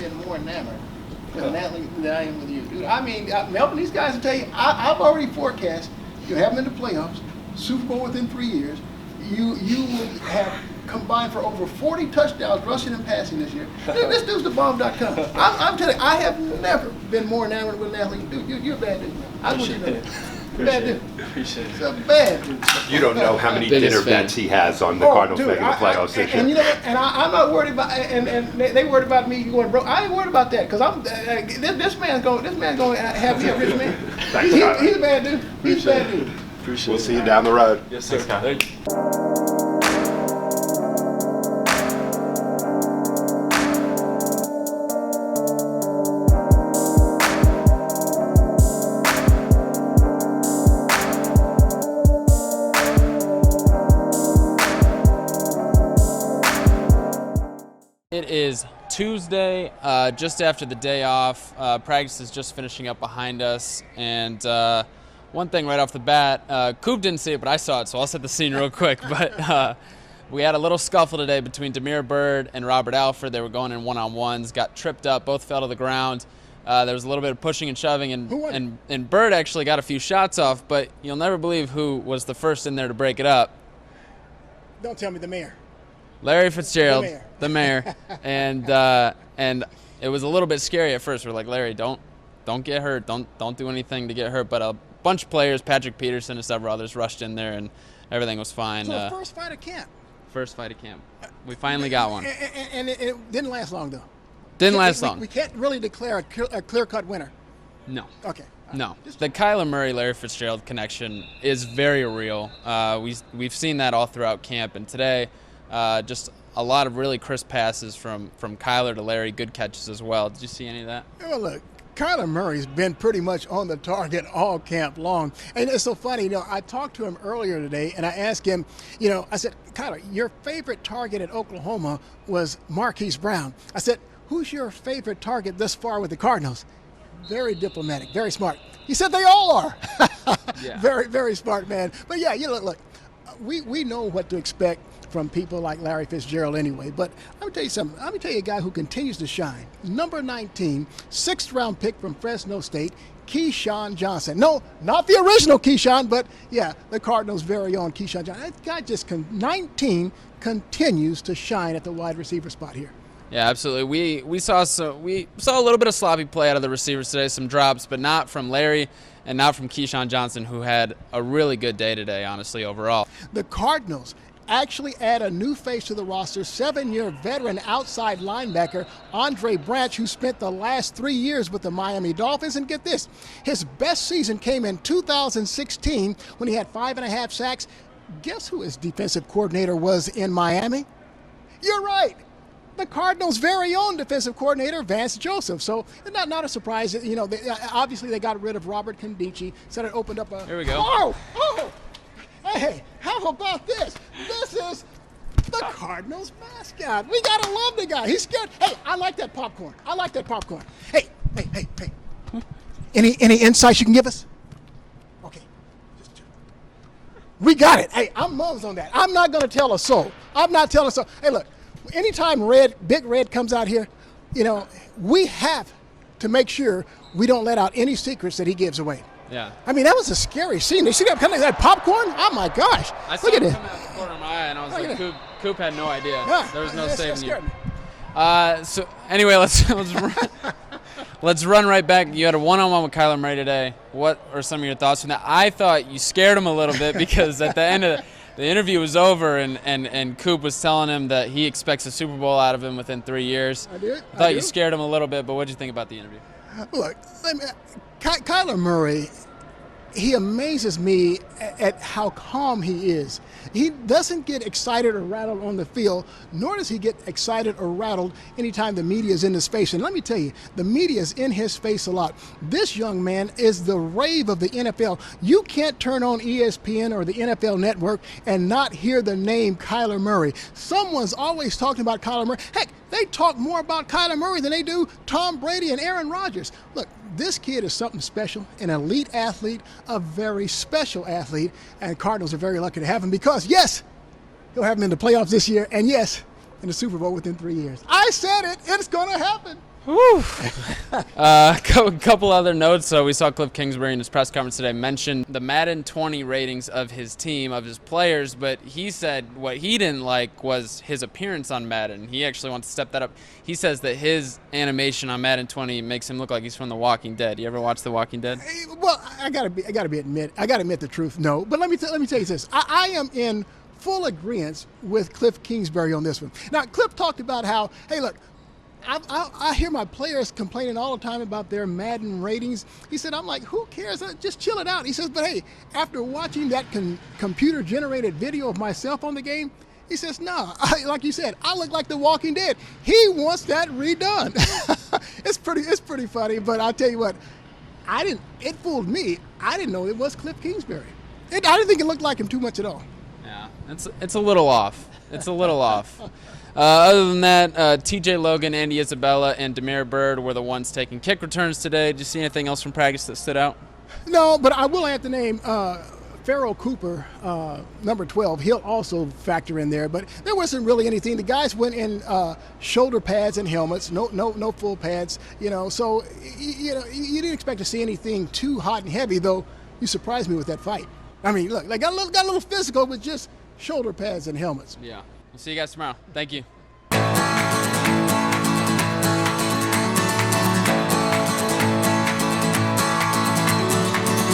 been more enamored with an athlete than I am with you, dude. I mean, Melvin, these guys will tell you, I've already forecast you have them in the playoffs, Super Bowl within 3 years. You will have combined for over 40 touchdowns rushing and passing this year. Dude, this dude's the bomb.com. I'm telling you, I have never been more enamored with an athlete. Dude, you're a bad dude. I want you to know that. Bad dude. Appreciate it. It's a bad dude. You don't know how many dinner bets he has on the Cardinals making the playoffs this year. And you know what? And I'm not worried about. And they worried about me going broke. I ain't worried about that because I'm. This man's going to have me a rich man. He's a bad dude. He's a bad dude. Appreciate we'll see you down the road. Yes, sir. Thank you. It is Tuesday, just after the day off. Practice is just finishing up behind us. And one thing right off the bat, Coop didn't see it, but I saw it, so I'll set the scene real quick. But we had a little scuffle today between Damiere, Byrd, and Robert Alford. They were going in one-on-ones, got tripped up, both fell to the ground. There was a little bit of pushing and shoving, and Byrd actually got a few shots off, but you'll never believe who was the first in there to break it up. Don't tell me the mayor. Larry Fitzgerald, the mayor, and it was a little bit scary at first. We're like, Larry, don't get hurt, don't do anything to get hurt. But a bunch of players, Patrick Peterson and several others, rushed in there, and everything was fine. So first fight of camp. First fight of camp. We finally got one. And it didn't last long, though. Didn't last long. We can't really declare a clear-cut winner. No. Okay. No. The Kyler Murray-Larry Fitzgerald connection is very real. We've seen that all throughout camp, and today. Just a lot of really crisp passes from Kyler to Larry, good catches as well. Did you see any of that? Well, look, Kyler Murray's been pretty much on the target all camp long. And it's so funny, I talked to him earlier today, and I asked him, I said, Kyler, your favorite target at Oklahoma was Marquise Brown. I said, who's your favorite target thus far with the Cardinals? Very diplomatic, very smart. He said they all are. Yeah. Very, very smart man. But yeah, look, we know what to expect from people like Larry Fitzgerald anyway. But let me tell you something. Let me tell you a guy who continues to shine. Number 19, 6th-round pick from Fresno State, Keyshawn Johnson. No, not the original Keyshawn, but yeah, the Cardinals' very own Keyshawn Johnson. That guy just 19 continues to shine at the wide receiver spot here. Yeah, absolutely. We saw a little bit of sloppy play out of the receivers today, some drops, but not from Larry and not from Keyshawn Johnson, who had a really good day today, honestly, overall. The Cardinals actually add a new face to the roster, 7-year veteran outside linebacker Andre Branch, who spent the last 3 years with the Miami Dolphins. And get this, his best season came in 2016 when he had 5.5 sacks. Guess who his defensive coordinator was in Miami? You're right. The Cardinals' very own defensive coordinator, Vance Joseph. So not a surprise. Obviously they got rid of Robert Condici, so it opened up a... Here we go. Oh! Hey, how about this? This is the Cardinals mascot. We gotta love the guy. He's scared. Hey, I like that popcorn. Hey. Any insights you can give us? Okay. We got it. Hey, I'm mums on that. I'm not gonna tell a soul. Hey, look, anytime Big Red comes out here, we have to make sure we don't let out any secrets that he gives away. Yeah. I mean, that was a scary scene. You see that kind of that popcorn? Oh my gosh! I saw it come out the corner of my eye, and I was like, Coop had no idea. Yeah, there was no saving you. Me. So anyway, let's run right back. You had a one-on-one with Kyler Murray today. What are some of your thoughts on that? I thought you scared him a little bit because at the end of the interview was over, and Coop was telling him that he expects a Super Bowl out of him within 3 years. I thought you scared him a little bit, but what did you think about the interview? Look, Kyler Murray, he amazes me at how calm he is. He doesn't get excited or rattled on the field, nor does he get excited or rattled anytime the media is in his face. And let me tell you, the media is in his face a lot. This young man is the rave of the NFL. You can't turn on ESPN or the NFL Network and not hear the name Kyler Murray. Someone's always talking about Kyler Murray. Heck, they talk more about Kyler Murray than they do Tom Brady and Aaron Rodgers. Look, this kid is something special, an elite athlete, a very special athlete, and Cardinals are very lucky to have him because, yes, he'll have him in the playoffs this year, and yes, in the Super Bowl within 3 years. I said it. It's going to happen. A couple other notes. So we saw Kliff Kingsbury in his press conference today mention the Madden 20 ratings of his team, of his players, but he said what he didn't like was his appearance on Madden. He actually wants to step that up. He says that his animation on Madden 20 makes him look like he's from The Walking Dead. You ever watch The Walking Dead? Well, I gotta admit the truth. No, but let me tell you this. I am in full agreement with Kliff Kingsbury on this one. Now, Kliff talked about how, hey, look, I hear my players complaining all the time about their Madden ratings. He said, I'm like, who cares? Just chill it out. He says, but hey, after watching that computer-generated video of myself on the game, he says, no, like you said, I look like The Walking Dead. He wants that redone. It's pretty funny, but I'll tell you what, it fooled me. I didn't know it was Kliff Kingsbury. I didn't think it looked like him too much at all. Yeah, it's a little off. It's a little off. Other than that, T.J. Logan, Andy Isabella, and Damiere Byrd were the ones taking kick returns today. Did you see anything else from practice that stood out? No, but I will have to name Farrell Cooper, number 12. He'll also factor in there, but there wasn't really anything. The guys went in shoulder pads and helmets, no full pads. So you didn't expect to see anything too hot and heavy, though. You surprised me with that fight. I mean, look, they got a little physical with just shoulder pads and helmets. Yeah. We'll see you guys tomorrow. Thank you.